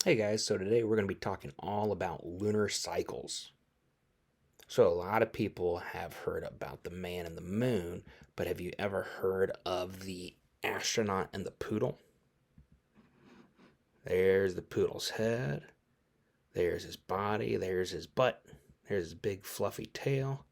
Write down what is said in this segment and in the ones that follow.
Hey guys, so today we're going to be talking all about lunar cycles. So, a lot of people have heard about the man in the moon, but have you ever heard of the astronaut and the poodle? There's the poodle's head, there's his body, there's his butt, there's his big fluffy tail.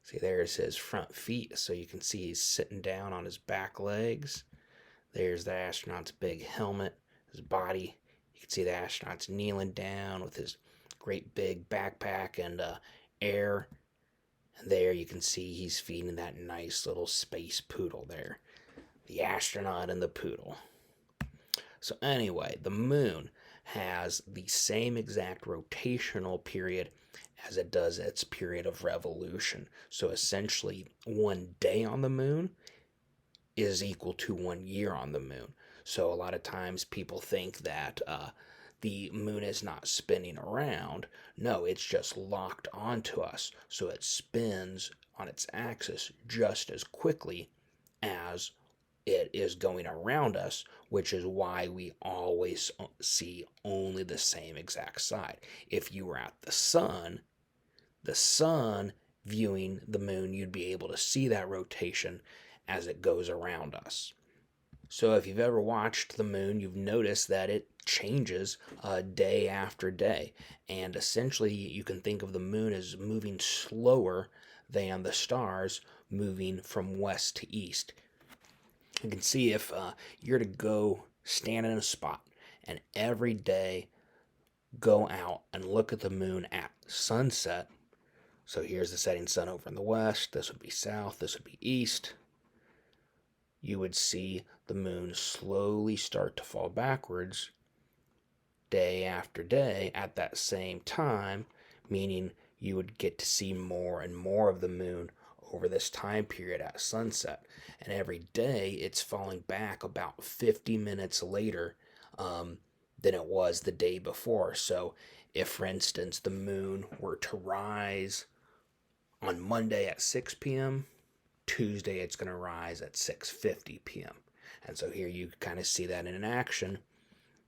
See, there's his front feet, so you can see he's sitting down on his back legs. There's the astronaut's big helmet, his body. You can see the astronaut's kneeling down with his great big backpack and air. And there you can see he's feeding that nice little space poodle there. The astronaut and the poodle. So, anyway, the moon has the same exact rotational period as it does its period of revolution. So, essentially, 1 day on the moon is equal to 1 year on the moon. So a lot of times people think that the moon is not spinning around. No, it's just locked onto us. So it spins on its axis just as quickly as it is going around us, which is why we always see only the same exact side. If you were at the sun viewing the moon, you'd be able to see that rotation as it goes around us. So if you've ever watched the moon, you've noticed that it changes day after day. And essentially, you can think of the moon as moving slower than the stars moving from west to east. You can see if you're to go stand in a spot and every day go out and look at the moon at sunset. So here's the setting sun over in the west. This would be south. This would be east. You would see the moon slowly start to fall backwards day after day at that same time, meaning you would get to see more and more of the moon over this time period at sunset. And every day it's falling back about 50 minutes later than it was the day before. So, if, for instance, the moon were to rise on Monday at 6 p.m., Tuesday it's going to rise at 6:50 p.m. And so here you kind of see that in action.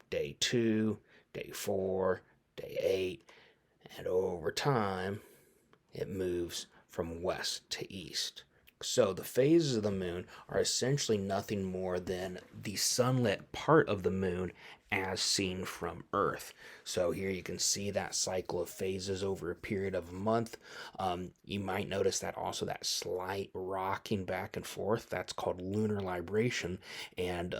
Day 2, day 4, day 8, and over time it moves from west to east. So the phases of the moon are essentially nothing more than the sunlit part of the moon as seen from Earth. So here you can see that cycle of phases over a period of a month. You might notice that also that slight rocking back and forth, that's called lunar libration. And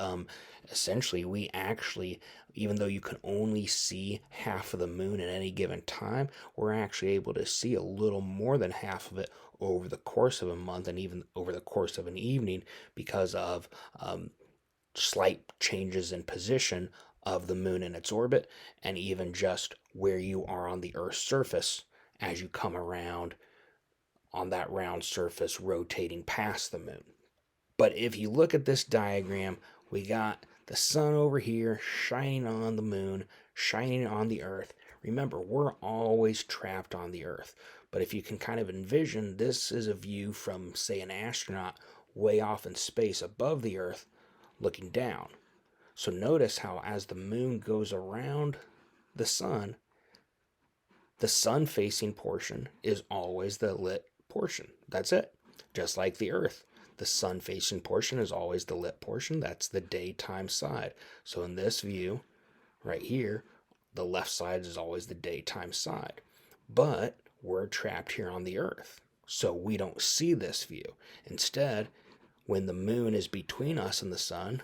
essentially, we actually, even though you can only see half of the moon at any given time, we're actually able to see a little more than half of it over the course of a month and even over the course of an evening because of slight changes in position of the moon in its orbit and even just where you are on the Earth's surface as you come around on that round surface rotating past the moon. But if you look at this diagram, we got the sun over here shining on the moon, shining on the Earth. Remember, we're always trapped on the Earth. But if you can kind of envision, this is a view from, say, an astronaut way off in space above the Earth looking down. So notice how as the moon goes around the sun facing portion is always the lit portion. That's it. Just like the Earth. The sun facing portion is always the lit portion. That's the daytime side. So in this view, right here, the left side is always the daytime side. But we're trapped here on the Earth. So we don't see this view. Instead, when the moon is between us and the sun,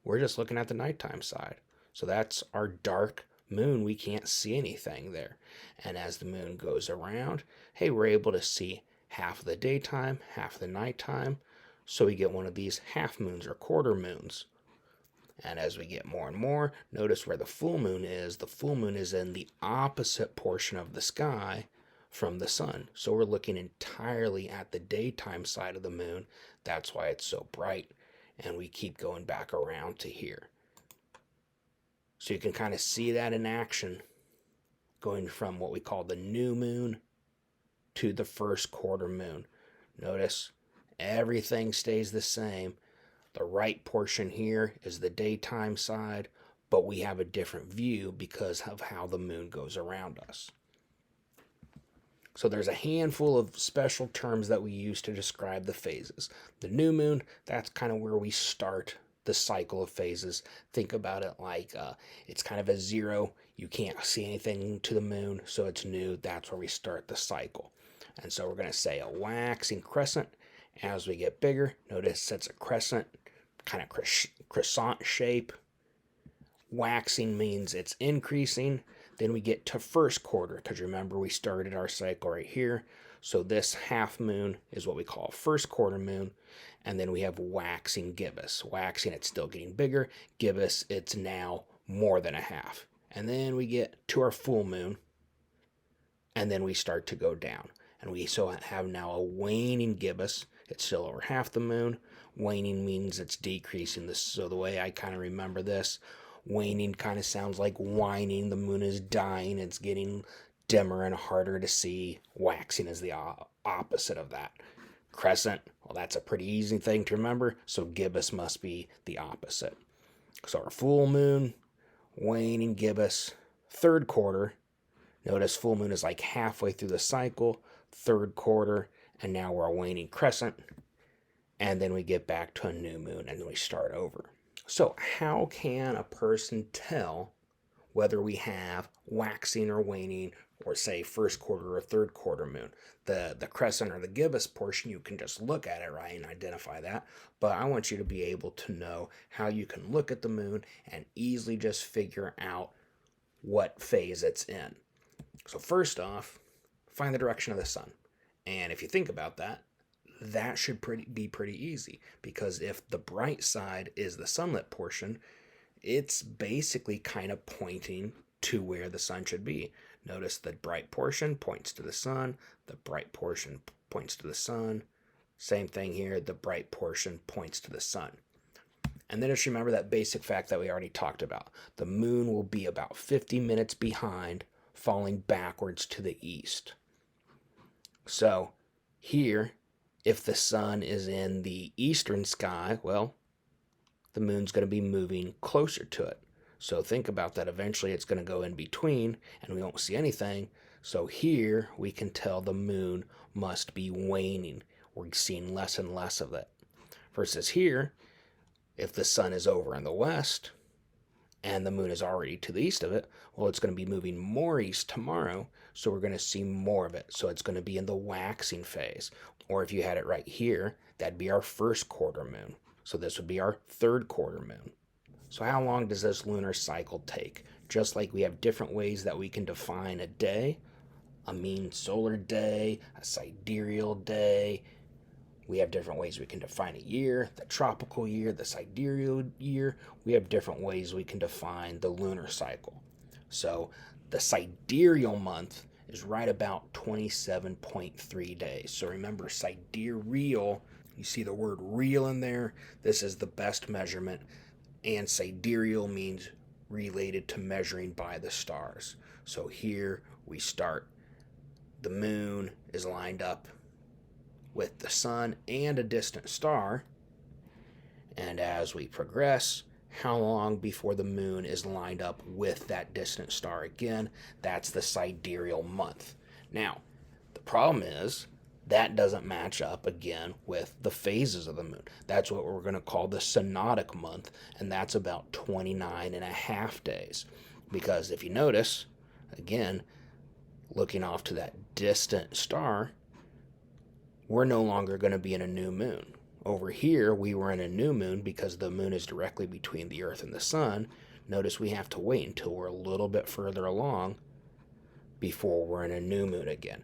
we're just looking at the nighttime side. So that's our dark moon. We can't see anything there. And as the moon goes around, hey, we're able to see half of the daytime, half of the nighttime. So we get one of these half moons or quarter moons. And as we get more and more, notice where the full moon is. The full moon is in the opposite portion of the sky from the sun. So we're looking entirely at the daytime side of the moon. That's why it's so bright. And we keep going back around to here. So you can kind of see that in action, going from what we call the new moon to the first quarter moon. Notice everything stays the same. The right portion here is the daytime side, but we have a different view because of how the moon goes around us. So there's a handful of special terms that we use to describe the phases. The new moon, that's kind of where we start the cycle of phases. Think about it like it's kind of a zero. You can't see anything to the moon, so it's new. That's where we start the cycle. And so we're going to say a waxing crescent. As we get bigger, notice it's a crescent, kind of croissant shape. Waxing means it's increasing. Then we get to first quarter, because remember we started our cycle right here. So this half moon is what we call first quarter moon. And then we have waxing gibbous. Waxing, it's still getting bigger. Gibbous, it's now more than a half. And then we get to our full moon. And then we start to go down. And we so have now a waning gibbous. It's still over half the moon. Waning means it's decreasing. So the way I kind of remember this, waning kind of sounds like whining. The moon is dying. It's getting dimmer and harder to see. Waxing is the opposite of that. Crescent, well, that's a pretty easy thing to remember. So gibbous must be the opposite. So our full moon, waning gibbous, third quarter. Notice full moon is like halfway through the cycle, third quarter, and now we're a waning crescent. And then we get back to a new moon and we start over. So how can a person tell whether we have waxing or waning, or say first quarter or third quarter moon? The crescent or the gibbous portion, you can just look at it, right, and identify that. But I want you to be able to know how you can look at the moon and easily just figure out what phase it's in. So first off, find the direction of the sun. And if you think about that, that should be pretty easy, because if the bright side is the sunlit portion, it's basically kind of pointing to where the sun should be. Notice the bright portion points to the sun, the bright portion points to the sun. Same thing here, the bright portion points to the sun. And then just remember that basic fact that we already talked about. The moon will be about 50 minutes behind, falling backwards to the east. So here, if the sun is in the eastern sky, well, the moon's going to be moving closer to it. So think about that. Eventually it's going to go in between and we won't see anything. So here we can tell the moon must be waning. We're seeing less and less of it. Versus here, if the sun is over in the west and the moon is already to the east of it, well, it's going to be moving more east tomorrow. So we're going to see more of it. So it's going to be in the waxing phase. Or if you had it right here, that'd be our first quarter moon. So this would be our third quarter moon. So how long does this lunar cycle take? Just like we have different ways that we can define a day, a mean solar day, a sidereal day. We have different ways we can define a year, the tropical year, the sidereal year. We have different ways we can define the lunar cycle. So the sidereal month is right about 27.3 days. So remember, sidereal, you see the word real in there. This is the best measurement. And sidereal means related to measuring by the stars. So here we start. The moon is lined up with the sun and a distant star. And as we progress, how long before the moon is lined up with that distant star again? That's the sidereal month. Now, the problem is that doesn't match up again with the phases of the moon. That's what we're going to call the synodic month, and that's about 29 and a half days. Because if you notice, again, looking off to that distant star, we're no longer going to be in a new moon. Over here, we were in a new moon because the moon is directly between the Earth and the sun. Notice we have to wait until we're a little bit further along before we're in a new moon again.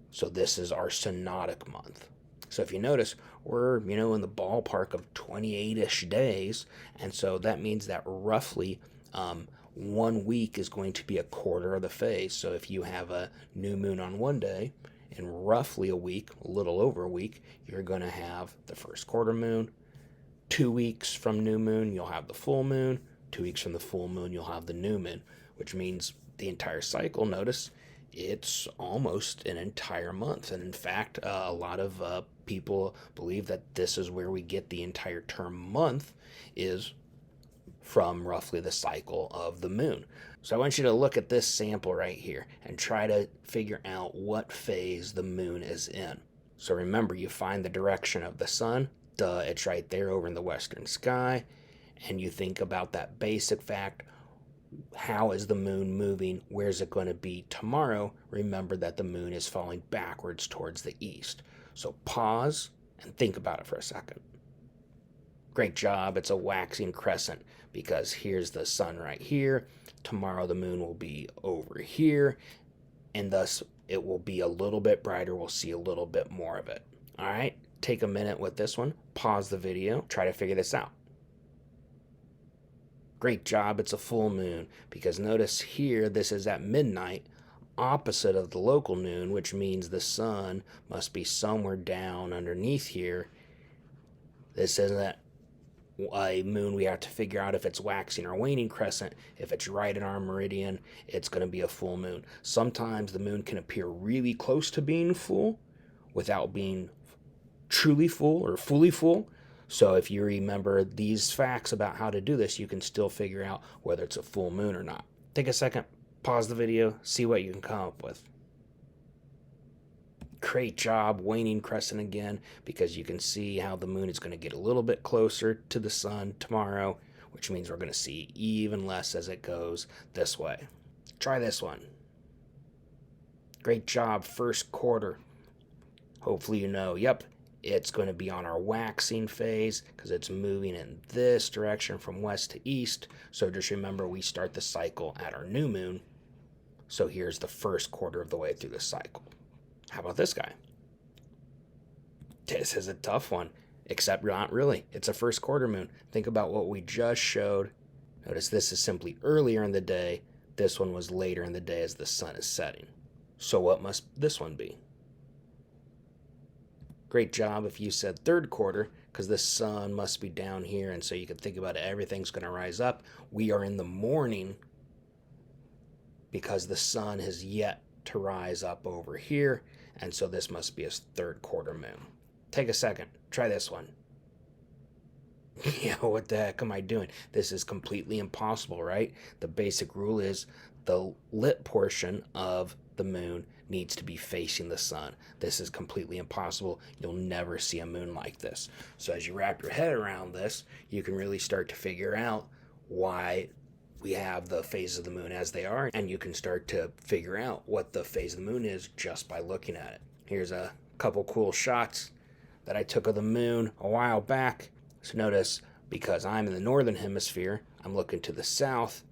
So this is our synodic month. So if you notice, we're, in the ballpark of 28-ish days. And so that means that roughly 1 week is going to be a quarter of the phase. So if you have a new moon on one day, in roughly a week, a little over a week, you're going to have the first quarter moon. 2 weeks from new moon, you'll have the full moon. 2 weeks from the full moon, you'll have the new moon, which means the entire cycle, notice, it's almost an entire month. And in fact, a lot of people believe that this is where we get the entire term month, is from roughly the cycle of the moon. So I want you to look at this sample right here and try to figure out what phase the moon is in. So remember, you find the direction of the sun. Duh, it's right there over in the western sky. And you think about that basic fact. How is the moon moving? Where's it going to be tomorrow? Remember that the moon is falling backwards towards the east. So pause and think about it for a second. Great job. It's a waxing crescent because here's the sun right here. Tomorrow the moon will be over here, and thus it will be a little bit brighter. We'll see a little bit more of it. All right, take a minute with this one. Pause the video. Try to figure this out. Great job. It's a full moon because notice here this is at midnight, opposite of the local noon, which means the sun must be somewhere down underneath here. This isn't a moon. We have to figure out if it's waxing or waning crescent. If it's right in our meridian, it's going to be a full moon. Sometimes the moon can appear really close to being full without being truly full or fully full. So if you remember these facts about how to do this, you can still figure out whether it's a full moon or not. Take a second, pause the video, see what you can come up with. Great job. Waning crescent again, because you can see how the moon is going to get a little bit closer to the sun tomorrow, which means we're going to see even less as it goes this way. Try this one. Great job. First quarter. Hopefully you know, yep, it's going to be on our waxing phase because it's moving in this direction from west to east. So just remember, we start the cycle at our new moon. So here's the first quarter of the way through the cycle. How about this guy? This is a tough one, except not really. It's a first quarter moon. Think about what we just showed. Notice this is simply earlier in the day. This one was later in the day as the sun is setting. So what must this one be? Great job if you said third quarter, because the sun must be down here, and so you can think about it, everything's going to rise up. We are in the morning because the sun has yet to rise up over here, and so this must be a third quarter moon. Take a second, try this one. Yeah, what the heck am I doing? This is completely impossible, right? The basic rule is the lit portion of the moon needs to be facing the sun. This is completely impossible. You'll never see a moon like this. So as you wrap your head around this, you can really start to figure out why we have the phases of the moon as they are, and you can start to figure out what the phase of the moon is just by looking at it. Here's a couple cool shots that I took of the moon a while back. So notice, because I'm in the northern hemisphere, I'm looking to the south.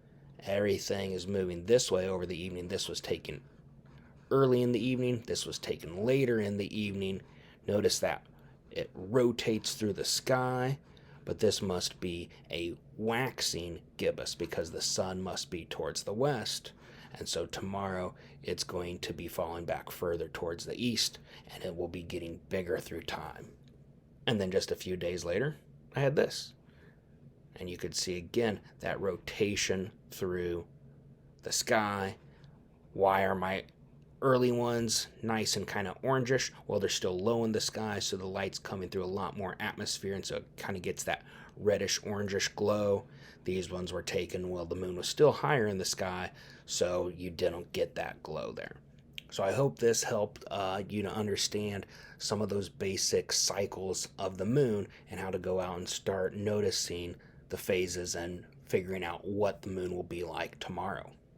Everything is moving this way over the evening. This was taken early in the evening. This was taken later in the evening. Notice that it rotates through the sky, but this must be a waxing gibbous because the sun must be towards the west. And so tomorrow it's going to be falling back further towards the east, and it will be getting bigger through time. And then just a few days later, I had this. And you could see again that rotation through the sky. Why are my early ones nice and kind of orangish? Well, they're still low in the sky, so the light's coming through a lot more atmosphere, and so it kind of gets that reddish orangish glow. These ones were taken while the moon was still higher in the sky, so you didn't get that glow there. So I hope this helped you to understand some of those basic cycles of the moon and how to go out and start noticing the phases and figuring out what the moon will be like tomorrow.